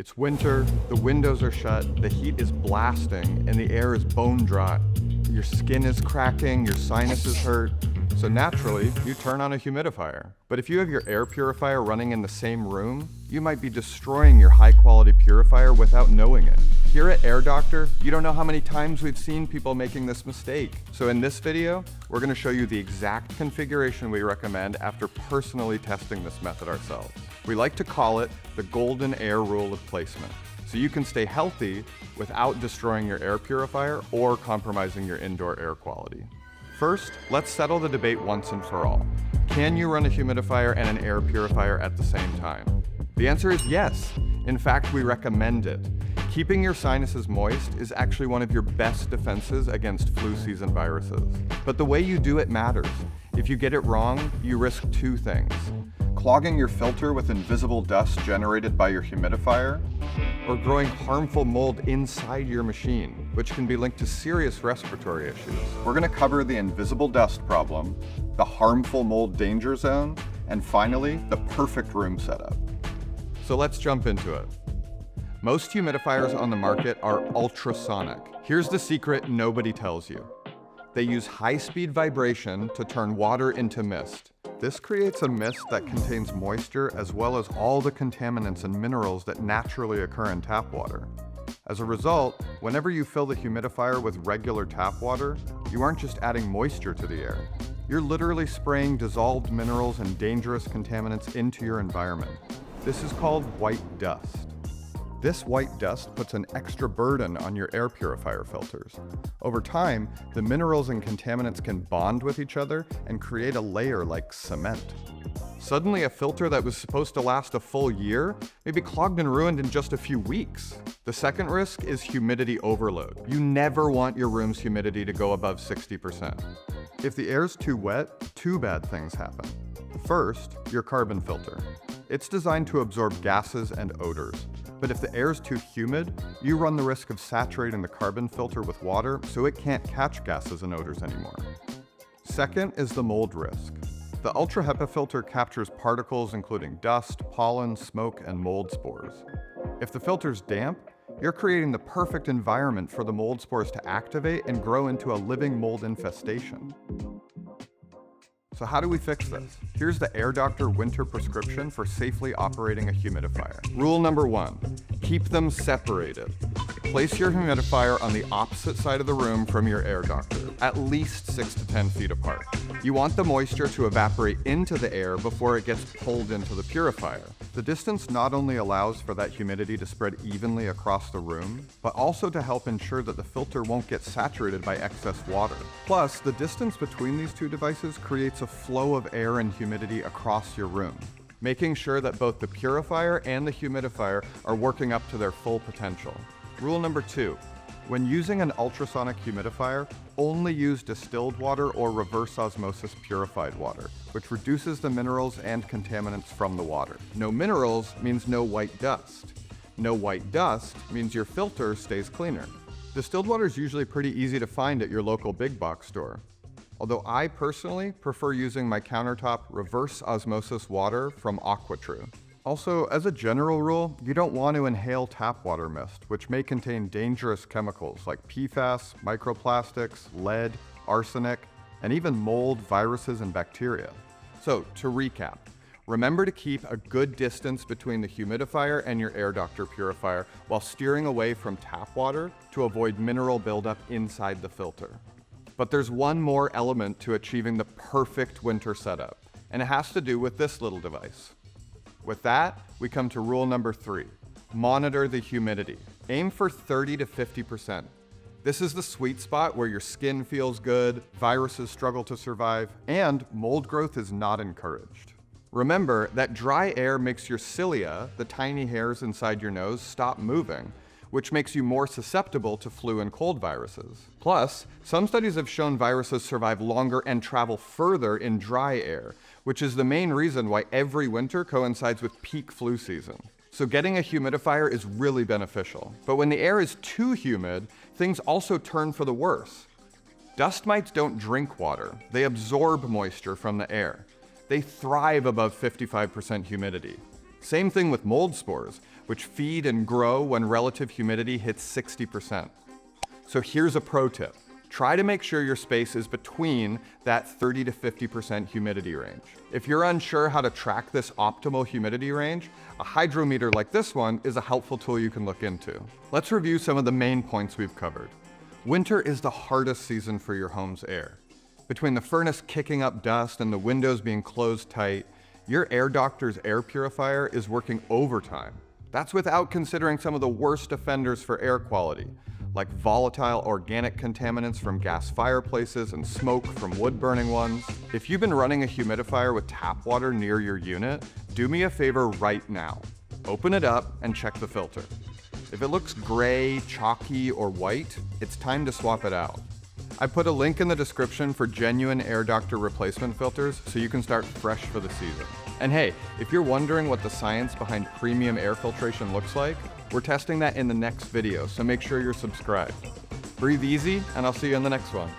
It's winter, the windows are shut, the heat is blasting, and the air is bone dry. Your skin is cracking, your sinuses hurt, so naturally, you turn on a humidifier. But if you have your air purifier running in the same room, you might be destroying your high-quality purifier without knowing it. Here at AirDoctor, you don't know how many times we've seen people making this mistake. So in this video, we're going to show you the exact configuration we recommend after personally testing this method ourselves. We like to call it the golden air rule of placement, so you can stay healthy without destroying your air purifier or compromising your indoor air quality. First, let's settle the debate once and for all. Can you run a humidifier and an air purifier at the same time? The answer is yes. In fact, we recommend it. Keeping your sinuses moist is actually one of your best defenses against flu season viruses. But the way you do it matters. If you get it wrong, you risk two things: clogging your filter with invisible dust generated by your humidifier, or growing harmful mold inside your machine, which can be linked to serious respiratory issues. We're going to cover the invisible dust problem, the harmful mold danger zone, and finally, the perfect room setup. So let's jump into it. Most humidifiers on the market are ultrasonic. Here's the secret nobody tells you. They use high-speed vibration to turn water into mist. This creates a mist that contains moisture as well as all the contaminants and minerals that naturally occur in tap water. As a result, whenever you fill the humidifier with regular tap water, you aren't just adding moisture to the air. You're literally spraying dissolved minerals and dangerous contaminants into your environment. This is called white dust. This white dust puts an extra burden on your air purifier filters. Over time, the minerals and contaminants can bond with each other and create a layer like cement. Suddenly, a filter that was supposed to last a full year may be clogged and ruined in just a few weeks. The second risk is humidity overload. You never want your room's humidity to go above 60%. If the air's too wet, two bad things happen. First, your carbon filter. It's designed to absorb gases and odors. But if the air's too humid, you run the risk of saturating the carbon filter with water so it can't catch gases and odors anymore. Second is the mold risk. The Ultra HEPA filter captures particles including dust, pollen, smoke, and mold spores. If the filter's damp, you're creating the perfect environment for the mold spores to activate and grow into a living mold infestation. So how do we fix this? Here's the AirDoctor winter prescription for safely operating a humidifier. Rule number 1, keep them separated. Place your humidifier on the opposite side of the room from your AirDoctor, at least 6 to 10 feet apart. You want the moisture to evaporate into the air before it gets pulled into the purifier. The distance not only allows for that humidity to spread evenly across the room, but also to help ensure that the filter won't get saturated by excess water. Plus, the distance between these two devices creates a flow of air and humidity across your room, making sure that both the purifier and the humidifier are working up to their full potential. Rule number 2, when using an ultrasonic humidifier, only use distilled water or reverse osmosis purified water, which reduces the minerals and contaminants from the water. No minerals means no white dust. No white dust means your filter stays cleaner. Distilled water is usually pretty easy to find at your local big box store. Although I personally prefer using my countertop reverse osmosis water from AquaTrue. Also, as a general rule, you don't want to inhale tap water mist, which may contain dangerous chemicals like PFAS, microplastics, lead, arsenic, and even mold, viruses, and bacteria. So, to recap, remember to keep a good distance between the humidifier and your AirDoctor purifier while steering away from tap water to avoid mineral buildup inside the filter. But there's one more element to achieving the perfect winter setup, and it has to do with this little device. With that, we come to rule number 3, monitor the humidity. Aim for 30 to 50%. This is the sweet spot where your skin feels good, viruses struggle to survive, and mold growth is not encouraged. Remember that dry air makes your cilia, the tiny hairs inside your nose, stop moving, which makes you more susceptible to flu and cold viruses. Plus, some studies have shown viruses survive longer and travel further in dry air, which is the main reason why every winter coincides with peak flu season. So getting a humidifier is really beneficial. But when the air is too humid, things also turn for the worse. Dust mites don't drink water. They absorb moisture from the air. They thrive above 55% humidity. Same thing with mold spores. which feed and grow when relative humidity hits 60%. So here's a pro tip. Try to make sure your space is between that 30 to 50% humidity range. If you're unsure how to track this optimal humidity range, a hydrometer like this one is a helpful tool you can look into. Let's review some of the main points we've covered. Winter is the hardest season for your home's air. Between the furnace kicking up dust and the windows being closed tight, your AirDoctor's air purifier is working overtime. That's without considering some of the worst offenders for air quality, like volatile organic contaminants from gas fireplaces and smoke from wood-burning ones. If you've been running a humidifier with tap water near your unit, do me a favor right now. Open it up and check the filter. If it looks gray, chalky, or white, it's time to swap it out. I put a link in the description for genuine AirDoctor replacement filters so you can start fresh for the season. And hey, if you're wondering what the science behind premium air filtration looks like, we're testing that in the next video, so make sure you're subscribed. Breathe easy, and I'll see you in the next one.